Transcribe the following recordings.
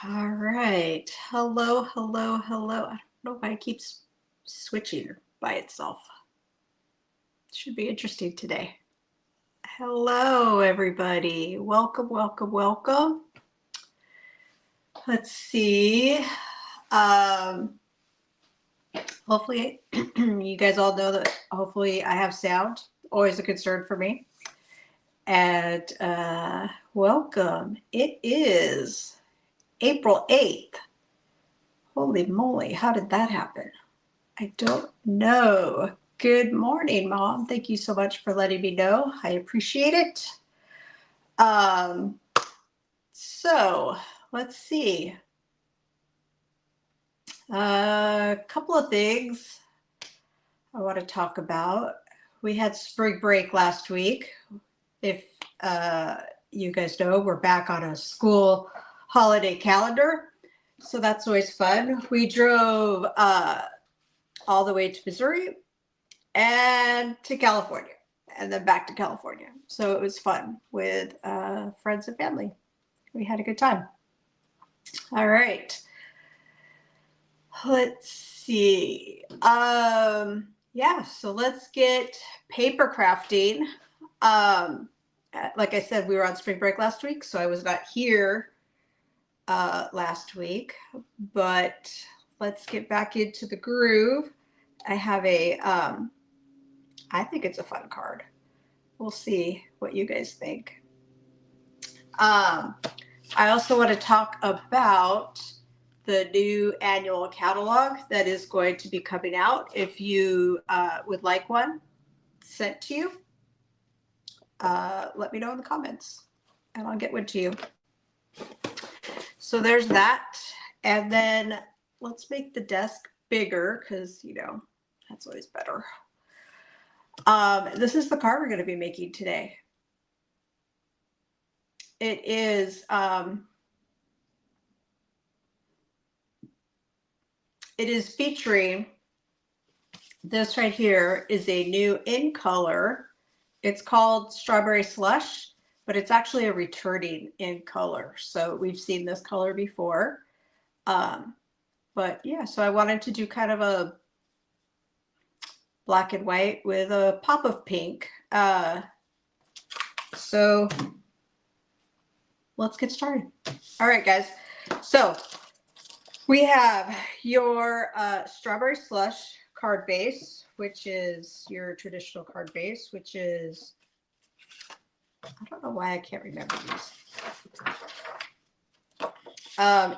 All right. Hello, hello, hello. I don't know why it keeps switching by itself. Should be interesting today. Hello, everybody. Welcome, welcome, welcome. Let's see. Hopefully, you guys all know that hopefully I have sound. Always a concern for me. And welcome. It is April 8th. Holy moly, how did that happen? I don't know. Good morning, Mom. Thank you so much for letting me know. I appreciate it. So let's see. A couple of things I want to talk about. We had spring break last week. If you guys know, we're back on a school holiday calendar. So that's always fun. We drove all the way to Missouri and to California and then back to California. So it was fun with friends and family. We had a good time. All right. Let's see. Yeah, so let's get paper crafting. Like I said, we were on spring break last week, so I was not here last week, but let's get back into the groove. I have a, I think it's a fun card. We'll see what you guys think. I also want to talk about the new annual catalog that is going to be coming out. If you would like one sent to you, let me know in the comments and I'll get one to you. So there's that. And then let's make the desk bigger because, you know, that's always better. This is the card we're going to be making today. It is featuring this right here is a new in color. It's called Strawberry Slush, but it's actually a returning in color. So we've seen this color before. But yeah, so I wanted to do kind of a black and white with a pop of pink. So let's get started. All right, guys. So we have your Strawberry Slush card base, which is your traditional card base, which is, I don't know why I can't remember these.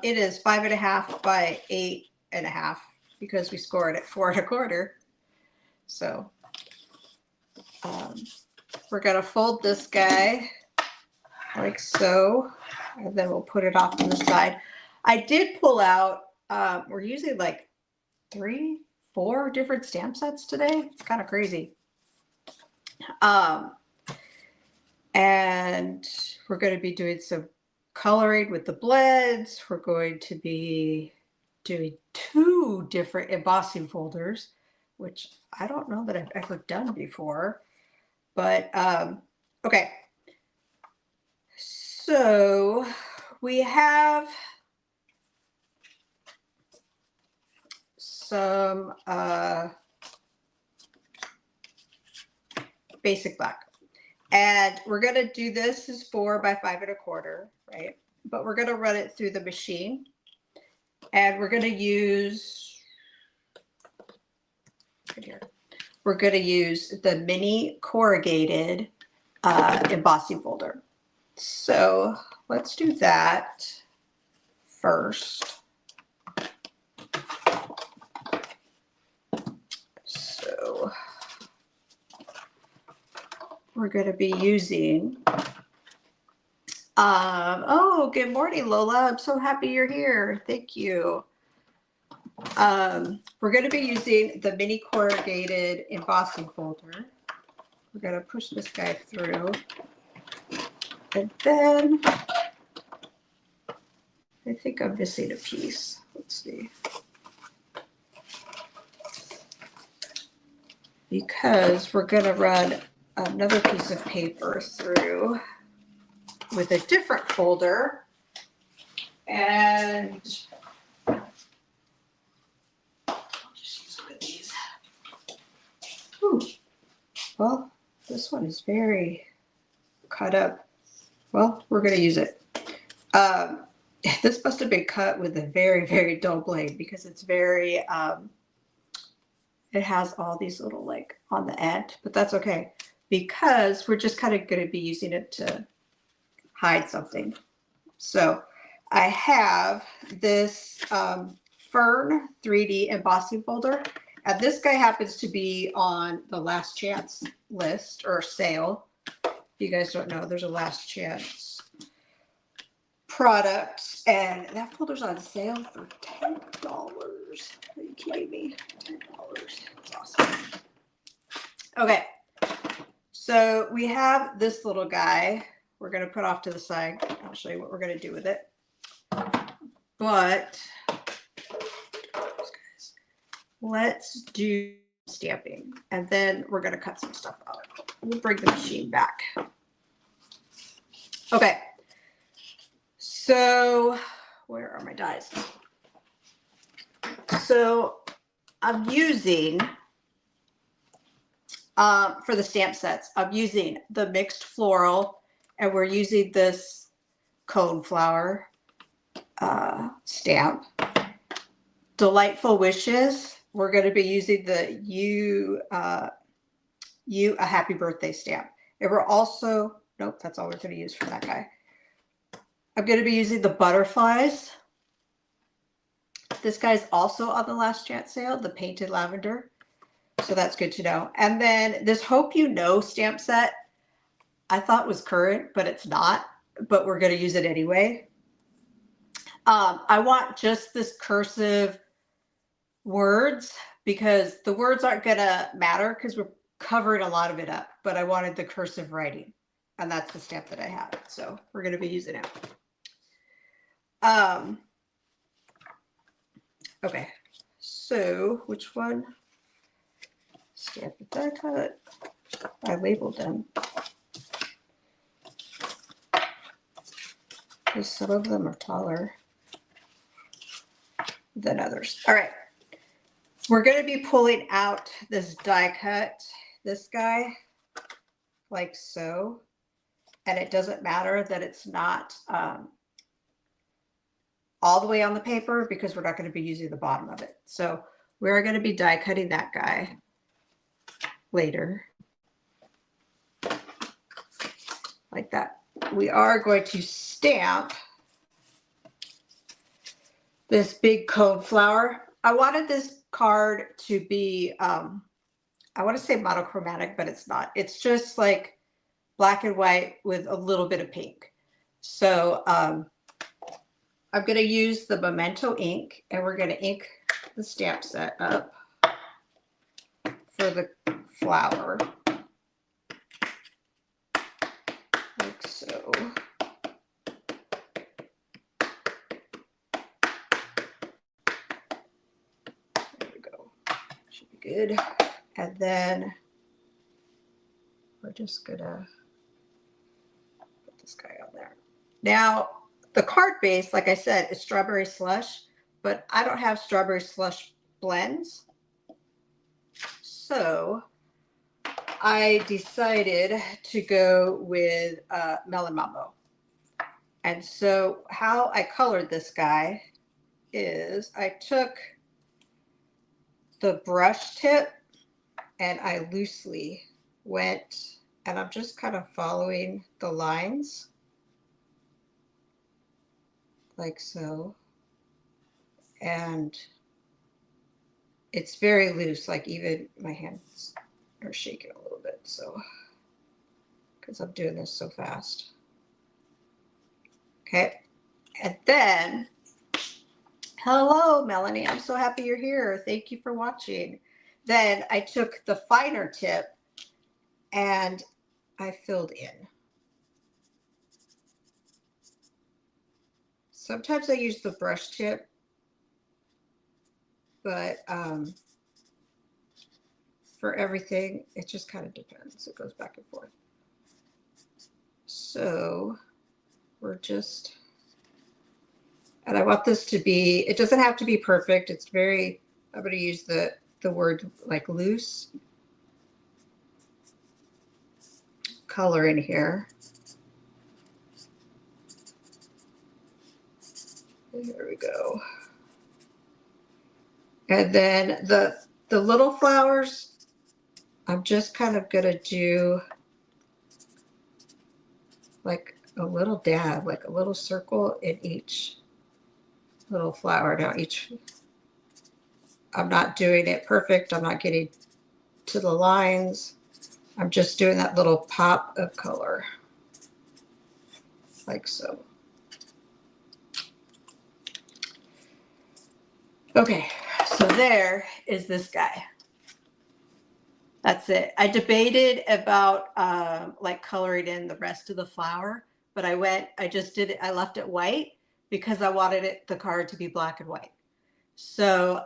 It is 5.5 by 8.5 because we scored at 4 1/4. So we're going to fold this guy like so, and then we'll put it off to the side. I did pull out, we're using like 3, 4 different stamp sets today. It's kind of crazy. And we're going to be doing some coloring with the blends. We're going to be doing 2 different embossing folders, which I don't know that I've ever done before. But okay. So we have some basic black. And we're going to do this is 4 by 5 1/4, right? But we're going to run it through the machine. And we're going to use, right here, we're going to use the mini corrugated embossing folder. So let's do that first. So we're going to be using, oh, good morning, Lola. I'm so happy you're here. Thank you. We're going to be using the mini corrugated embossing folder. We're going to push this guy through. And then I think I'm missing a piece. Let's see. Because we're going to run another piece of paper through. with a different folder. And I'll just use one of these. Ooh. Well, this one is very cut up. Well, we're going to use it. This must have been cut with a very, very dull blade because it's very, it has all these little like on the end, but that's okay because we're just kind of going to be using it to hide something. So I have this Fern 3D embossing folder, and this guy happens to be on the last chance list or sale. If you guys don't know, there's a last chance product, and that folder's on sale for $10. Are you kidding me? $10. That's awesome. Okay, so we have this little guy we're going to put off to the side. I'll show you what we're going to do with it. But let's do stamping, and then we're going to cut some stuff out. We'll bring the machine back. Okay, so where are my dies? So I'm using, for the stamp sets, I'm using the mixed floral, and we're using this cone flower stamp. Delightful Wishes, we're going to be using the You a Happy Birthday stamp. And we're also, nope, that's all we're going to use for that guy. I'm going to be using the butterflies. This guy's also on the last chance sale, the painted lavender. So that's good to know. And then this Hope You Know stamp set, I thought was current, but it's not. But we're going to use it anyway. I want just this cursive words because the words aren't going to matter because we're covering a lot of it up. But I wanted the cursive writing, and that's the stamp that I have. So we're going to be using it. Okay, so which one? Stamp did I cut? I labeled them. Because some of them are taller than others. All right, we're going to be pulling out this die cut, this guy, like so. And it doesn't matter that it's not all the way on the paper because we're not going to be using the bottom of it. So we're going to be die cutting that guy later. Like that. We are going to stamp this big cone flower. I wanted this card to be, I want to say monochromatic, but it's not. It's just like black and white with a little bit of pink. So I'm going to use the Memento ink, and we're going to ink the stamp set up for the flower. Like so. There we go. Should be good. And then we're just going to put this guy on there. Now, the card base, like I said, is Strawberry Slush, but I don't have Strawberry Slush blends. So I decided to go with Melon Mambo. And so how I colored this guy is I took the brush tip and I loosely went, and I'm just kind of following the lines like so. And it's very loose, like even my hands are shaking a little bit. So, because I'm doing this so fast. Okay. And then, hello, Melanie. I'm so happy you're here. Thank you for watching. Then I took the finer tip and I filled in. Sometimes I use the brush tip, but for everything, it just kind of depends. It goes back and forth. So we're just, and I want this to be, it doesn't have to be perfect. It's very, I'm going to use the word like loose color in here. There we go. And then the little flowers, I'm just kind of going to do like a little dab, like a little circle in each little flower. Now I'm not doing it perfect. I'm not getting to the lines. I'm just doing that little pop of color, like so. Okay, so there is this guy. That's it. I debated about like coloring in the rest of the flower, but I just did it. I left it white because I wanted the card to be black and white. So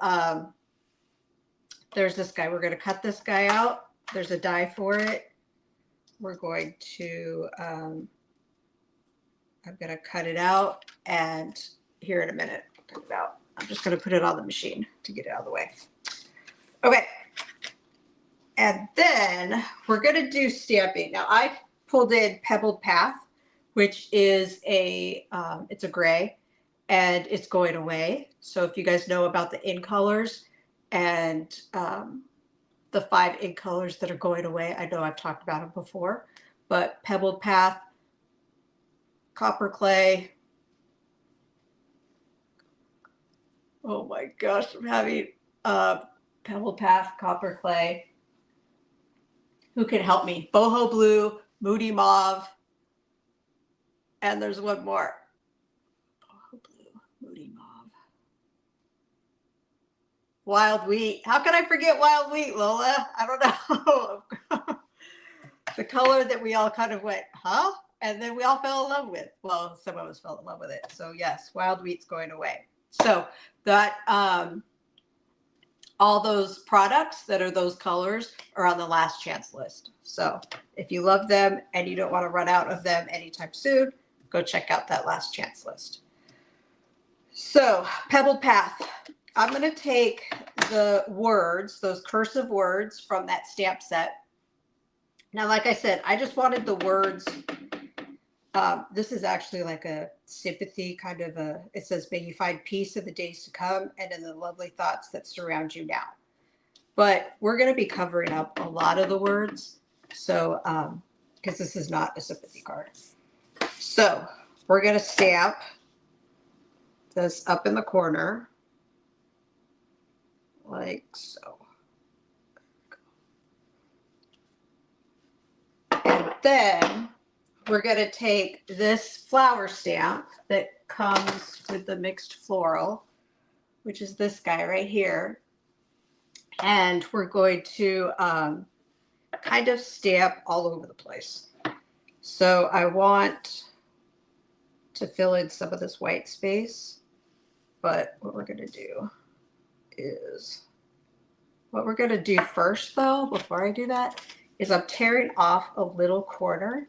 there's this guy. We're going to cut this guy out. There's a die for it. We're going to, I'm going to cut it out, and here in a minute, cut it out. I'm just going to put it on the machine to get it out of the way. Okay. And then we're going to do stamping. Now I pulled in Pebbled Path, which is it's a gray, and it's going away. So if you guys know about the in colors and the 5 ink colors that are going away, I know I've talked about them before, but Pebbled Path, Copper Clay. Oh my gosh, I'm having Pebbled Path, Copper Clay. Who can help me? Boho Blue, Moody Mauve, and there's one more. Boho Blue, Moody Mauve. Wild Wheat. How can I forget Wild Wheat, Lola? I don't know. The color that we all kind of went, huh? And then we all fell in love with. Well, some of us fell in love with it. So yes, Wild Wheat's going away. So that all those products that are those colors are on the last chance list. So if you love them and you don't want to run out of them anytime soon, go check out that last chance list. So Pebbled Path. I'm going to take the words, those cursive words from that stamp set. Now, like I said, I just wanted the words. This is actually like a sympathy kind of it says, may you find peace in the days to come and in the lovely thoughts that surround you now. But we're going to be covering up a lot of the words. So, because this is not a sympathy card. So we're going to stamp this up in the corner like so. And then we're going to take this flower stamp that comes with the mixed floral, which is this guy right here. And we're going to kind of stamp all over the place. So I want to fill in some of this white space. But what we're going to do is, what we're going to do first, though, before I do that, is I'm tearing off a little corner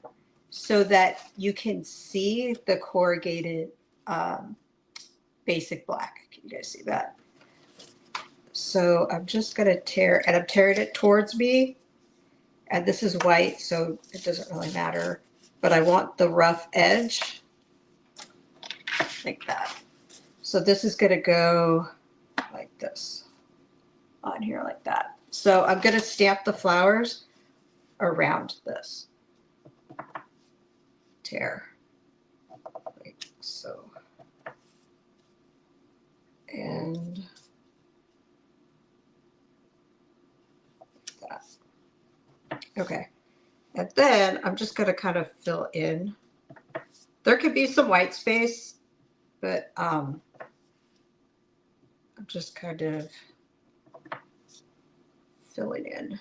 so that you can see the corrugated basic black. Can you guys see that? So I'm just going to tear, and I'm tearing it towards me. And this is white, so it doesn't really matter. But I want the rough edge like that. So this is going to go like this on here like that. So I'm going to stamp the flowers around this. Tear. Like so. And that. Okay. And then I'm just going to kind of fill in. There could be some white space, but I'm just kind of filling in.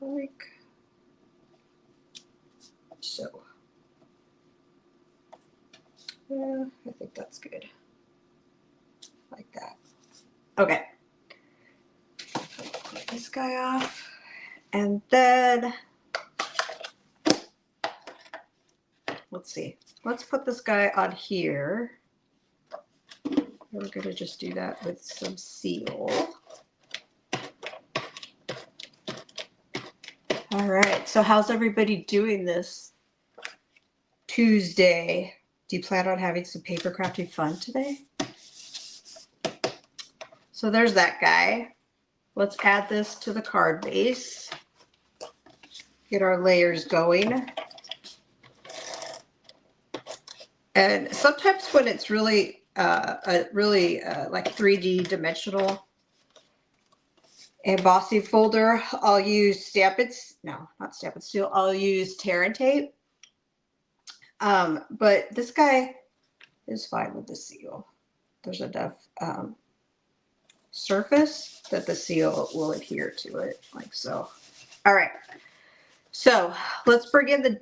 Like so. Yeah, I think that's good. Like that. Okay. Get this guy off. And then let's see. Let's put this guy on here. We're going to just do that with some seal. All right. So how's everybody doing this Tuesday? Do you plan on having some paper crafting fun today? So there's that guy. Let's add this to the card base. Get our layers going. And sometimes when it's really, like 3D dimensional embossing folder, I'll use Stampin', no, not Stampin' Steel. I'll use Tear and Tape. But this guy is fine with the seal. There's enough surface that the seal will adhere to it, like so. All right. So let's bring in the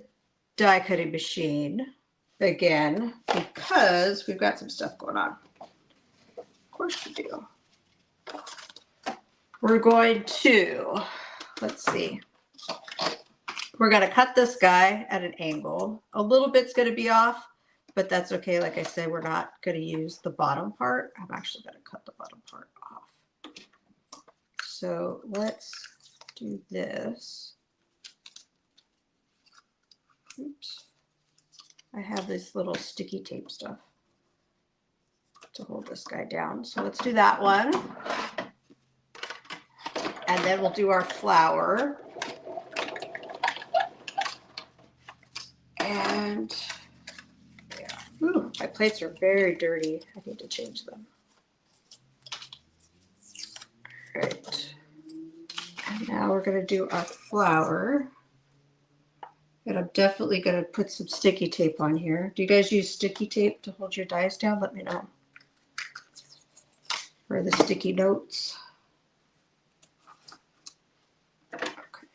die cutting machine again because we've got some stuff going on. Of course we do. We're going to, let's see. We're going to cut this guy at an angle. A little bit's going to be off, but that's okay. Like I said, we're not going to use the bottom part. I'm actually going to cut the bottom part off. So let's do this. Oops. I have this little sticky tape stuff to hold this guy down. So let's do that one. And then we'll do our flower. And yeah. Ooh, my plates are very dirty. I need to change them. All right. And now we're going to do our flower. And I'm definitely going to put some sticky tape on here. Do you guys use sticky tape to hold your dies down? Let me know. For the sticky notes. Okay.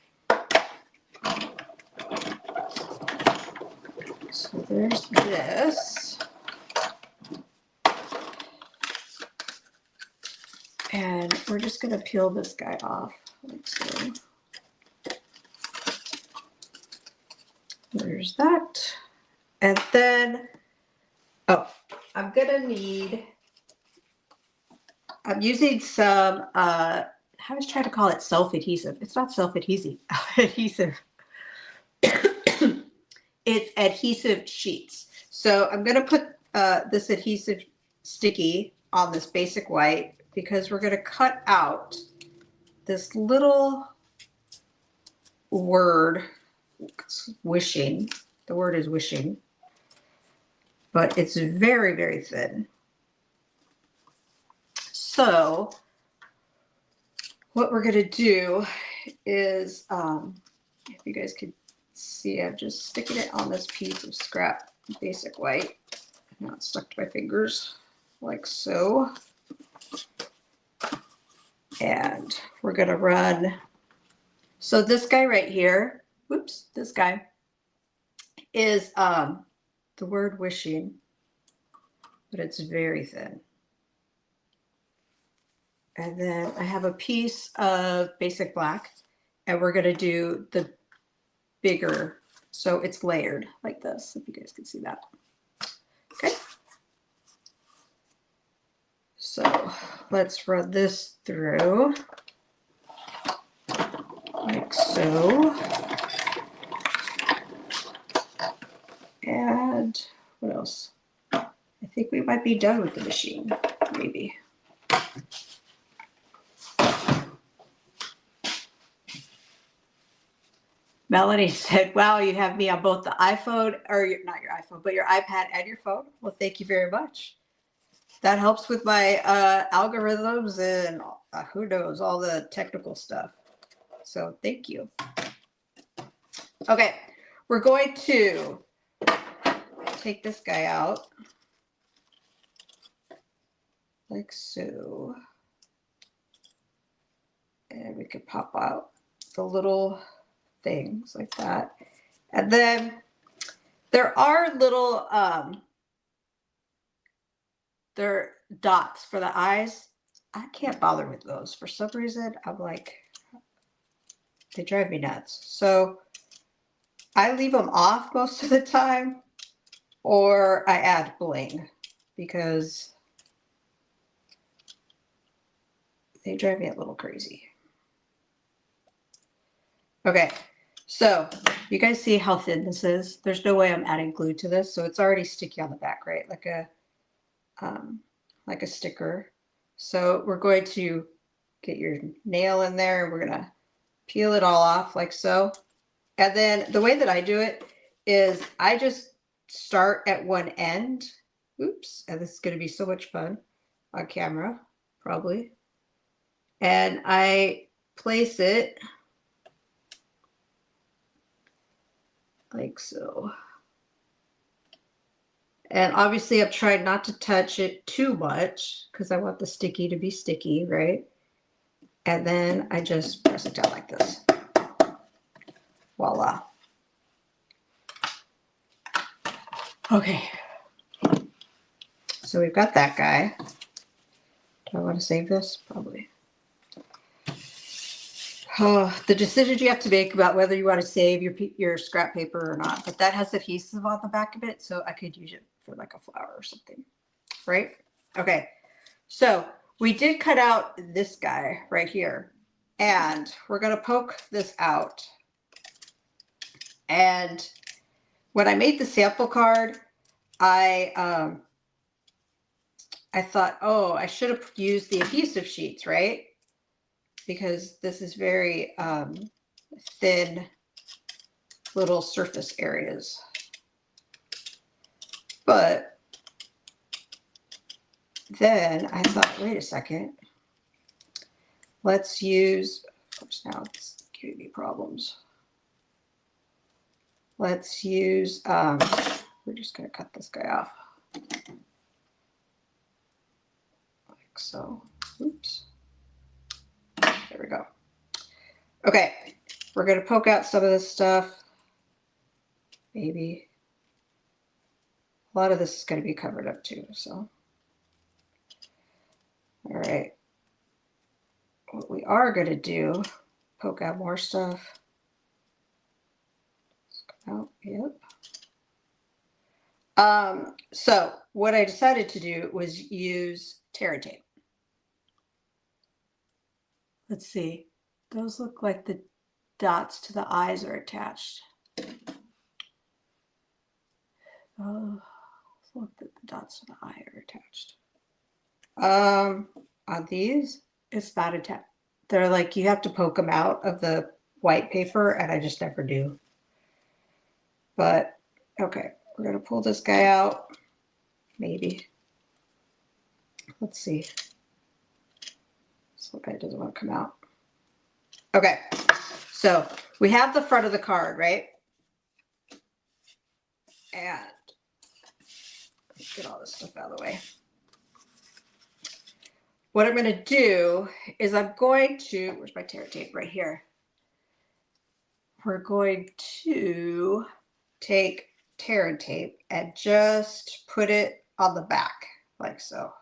So there's this. And we're just going to peel this guy off like so. There's that. And then, oh, I'm going to need, I'm using some, I was trying to call it self-adhesive. It's not self-adhesive. Adhesive. It's adhesive sheets. So I'm going to put this adhesive sticky on this basic white because we're going to cut out this little word. It's wishing. The word is wishing, but it's very, very thin. So what we're going to do is, if you guys could see, I'm just sticking it on this piece of scrap basic white. Now it's stuck to my fingers like so. And we're going to run. So this guy right here, whoops, this guy is the word wishing, but it's very thin. And then I have a piece of basic black, and we're going to do the bigger, so it's layered like this, if you guys can see that. Okay. So let's run this through like so. And what else? I think we might be done with the machine, maybe. Melanie said, wow, you have me on both the iPhone, or not your iPhone, but your iPad and your phone. Well, thank you very much. That helps with my algorithms and who knows, all the technical stuff. So thank you. Okay, we're going to take this guy out like so. And we could pop out the little things like that. And then there are little, there are dots for the eyes. I can't bother with those. For some reason, I'm like, they drive me nuts. So I leave them off most of the time. or I add bling because they drive me a little crazy. Okay, so you guys see how thin this is? There's no way I'm adding glue to this, so it's already sticky on the back, right? Like a sticker. So we're going to get your nail in there. We're gonna peel it all off like so. And then the way that I do it is I just start at one end. Oops, and this is gonna be so much fun on camera, probably. And I place it like so. And obviously I've tried not to touch it too much because I want the sticky to be sticky, right? And then I just press it down like this. Voila. Okay. So we've got that guy. Do I want to save this? Probably. Oh, the decisions you have to make about whether you want to save your scrap paper or not. But that has adhesive on the back of it, so I could use it for like a flower or something, right? Okay, so we did cut out this guy right here, and we're going to poke this out. And when I made the sample card, I thought, oh, I should have used the adhesive sheets, right? Because this is very thin little surface areas. But then I thought, wait a second, let's use, of course now it's giving me problems. Let's use, we're just gonna cut this guy off. Like so, oops. There we go. Okay, we're gonna poke out some of this stuff. Maybe. A lot of this is gonna be covered up too, so. All right. What we are gonna do, poke out more stuff. Oh, yep. So what I decided to do was use Terra tape. Let's see. Those look like the dots to the eyes are attached. Oh, look that the dots to the eye are attached. On these, it's not attached. They're like, you have to poke them out of the white paper, and I just never do. But, okay, we're going to pull this guy out. Maybe. Let's see. This little guy doesn't want to come out. Okay, so we have the front of the card, right? And let's get all this stuff out of the way. What I'm going to do is I'm going to, where's my Terra tape? Right here. We're going to take Terra tape and just put it on the back, like so.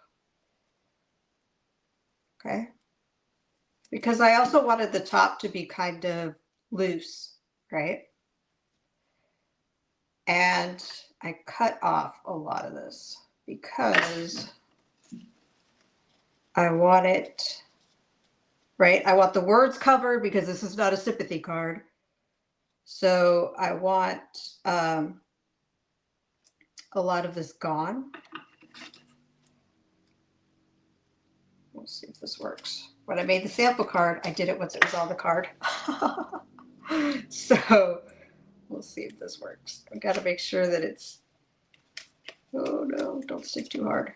Okay. Because I also wanted the top to be kind of loose, right? And I cut off a lot of this because I want it, right? I want the words covered because this is not a sympathy card. So I want a lot of this gone. We'll see if this works. When I made the sample card, I did it once it was on the card. So we'll see if this works. I've got to make sure that it's, oh no, don't stick too hard.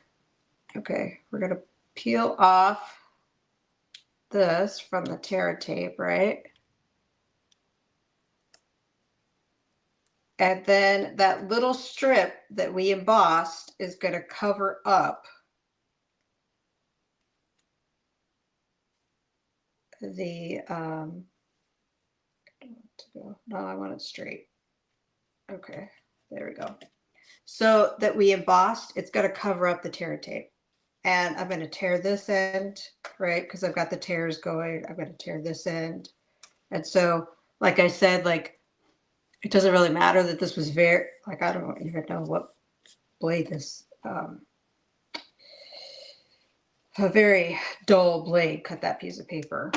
Okay, we're going to peel off this from the Terra tape, right? And then that little strip that we embossed is going to cover up the, no, I want it straight. Okay, there we go. So that we embossed, it's going to cover up the Terra tape. And I'm going to tear this end, right? Because I've got the tears going. I'm going to tear this end. And so, like I said, like, it doesn't really matter that this was very, like, I don't even know what blade, this a very dull blade cut that piece of paper.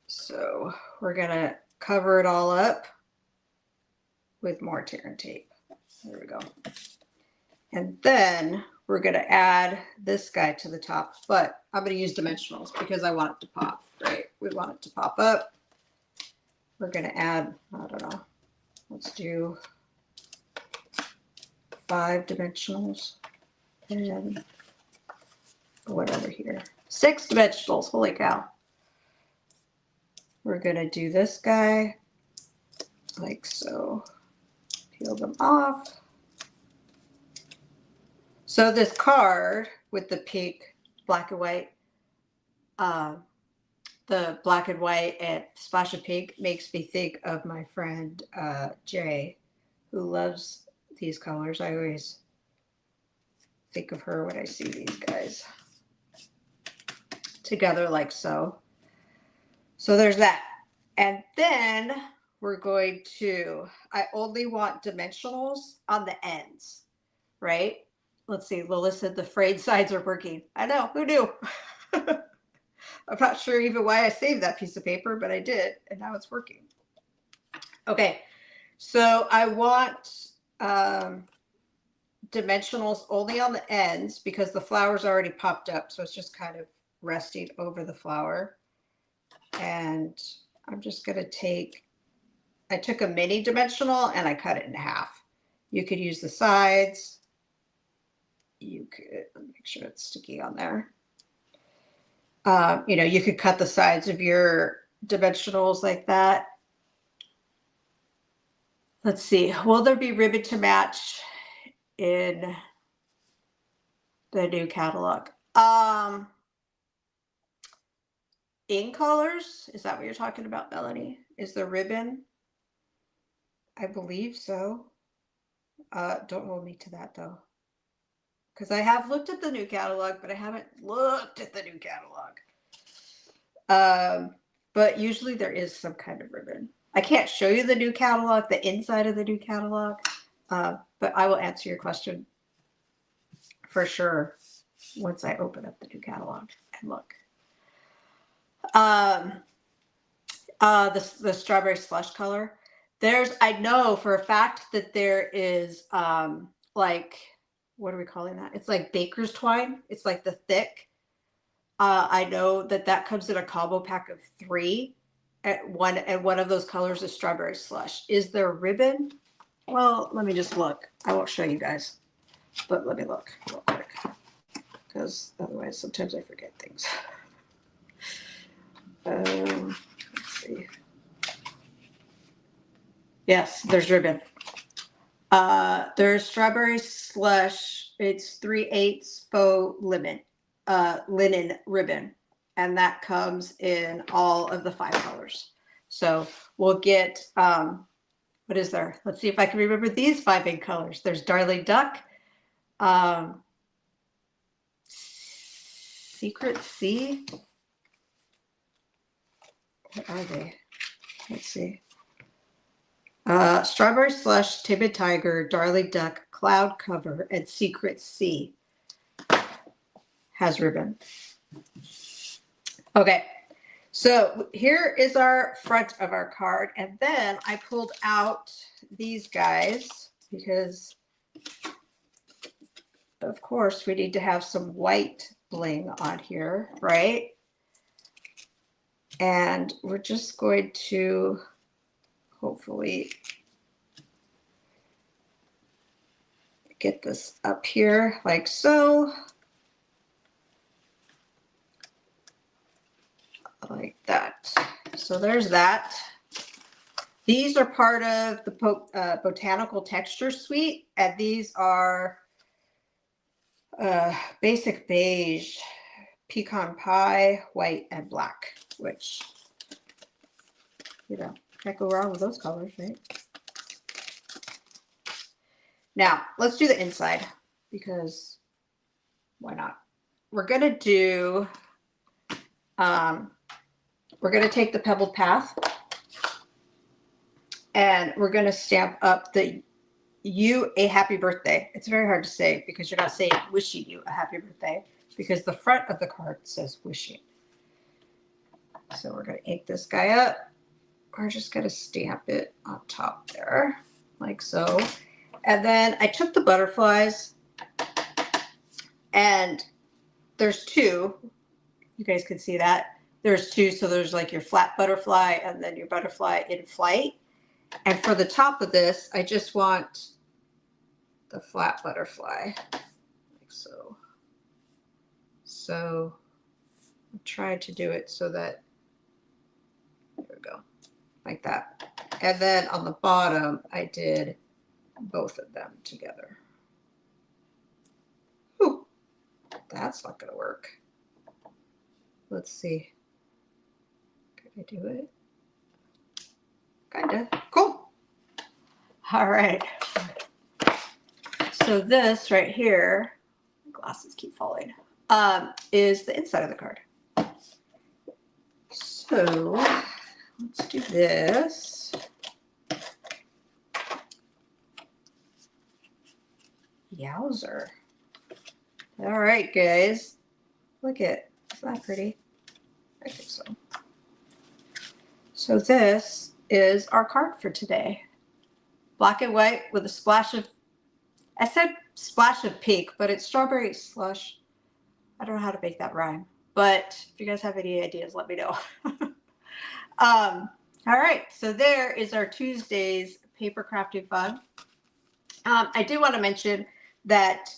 So we're gonna cover it all up with more tear and tape. There we go. And then we're gonna add this guy to the top, but I'm gonna use dimensionals because I want it to pop, right? We want it to pop up. We're gonna add, I don't know, let's do 5 dimensionals and whatever here. 6 dimensionals, holy cow. We're gonna do this guy like so. Peel them off. So this card with the pink, black and white, the black and white and splash of pink makes me think of my friend Jay, who loves these colors. I always think of her when I see these guys together like so. So there's that. And then we're going to, I only want dimensionals on the ends, right? Let's see, Lola said the frayed sides are working. I know, who knew? I'm not sure even why I saved that piece of paper, but I did, and now it's working. Okay, so I want dimensionals only on the ends because the flower's already popped up, so it's just kind of resting over the flower. And I'm just gonna take, I took a mini dimensional and I cut it in half. You could use the sides. You could, let me make sure it's sticky on there. You know, you could cut the sides of your dimensionals like that. Let's see, will there be ribbon to match in the new catalog? In colors, is that what you're talking about, Melanie? Is the ribbon? I believe so. Don't hold me to that though, because I have looked at the new catalog, but I haven't looked at the new catalog. But usually there is some kind of ribbon. I can't show you the new catalog, the inside of the new catalog, but I will answer your question for sure once I open up the new catalog and look. The strawberry slush color. I know for a fact that there is like, what are we calling that? It's like baker's twine. It's like the thick. I know that comes in a combo pack of 3. And one of those colors is strawberry slush. Is there a ribbon? Well, let me just look. I won't show you guys, but let me look real quick because otherwise sometimes I forget things. Let's see. Yes, there's ribbon. There's strawberry slush. It's 3/8 faux linen ribbon, and that comes in all of the 5 colors. So we'll get what is there? Let's see if I can remember these 5 ink colors. There's Darling Duck, Secret Sea. What are they? Let's see. Strawberry Slush, Timid Tiger, Darling Duck, Cloud Cover, and Secret Sea has ribbon. Okay, so here is our front of our card, and then I pulled out these guys because, of course, we need to have some white bling on here, right? And we're just going to hopefully get this up here like so. Like that. So there's that. These are part of the Botanical Texture Suite, and these are basic beige, pecan pie, white, and black, which, you know, can't go wrong with those colors, right? Now, let's do the inside because why not? We're going to do, we're going to take the Pebbled Path And we're going to stamp up the "you a happy birthday." It's very hard to say because you're not saying wishing you a happy birthday, because the front of the card says wishing. So we're going to ink this guy up. We're just going to stamp it on top there, like so. And then I took the butterflies, and there's two. You guys can see that. There's two. So there's like your flat butterfly and then your butterfly in flight. And for the top of this, I just want the flat butterfly, like so. So I tried to do it so that, there we go, like that. And then on the bottom, I did both of them together. Ooh, that's not gonna work. Let's see. Can I do it? Kinda. Cool. All right. So this right here, glasses keep falling, is the inside of the card. So let's do this. Yowzer. All right, guys. Look at, isn't that pretty? I think so. So this is our card for today. Black and white with a splash of, I said splash of pink, but it's strawberry slush. I don't know how to make that rhyme, but if you guys have any ideas, let me know. All right, so there is our Tuesday's paper crafting fun. I do want to mention that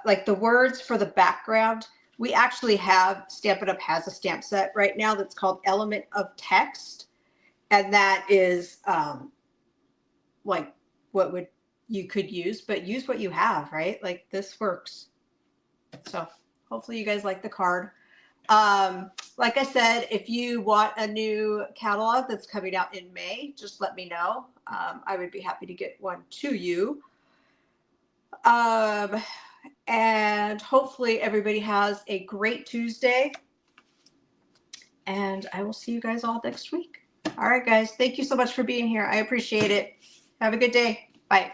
like the words for the background, we actually have, Stampin' Up! Has a stamp set right now that's called Element of Text. And that is like what would you could use, but use what you have, right? Like this works. So hopefully you guys like the card. Like I said, if you want a new catalog that's coming out in May, just let me know. I would be happy to get one to you. And hopefully everybody has a great Tuesday. And I will see you guys all next week. All right, guys. Thank you so much for being here. I appreciate it. Have a good day. Bye.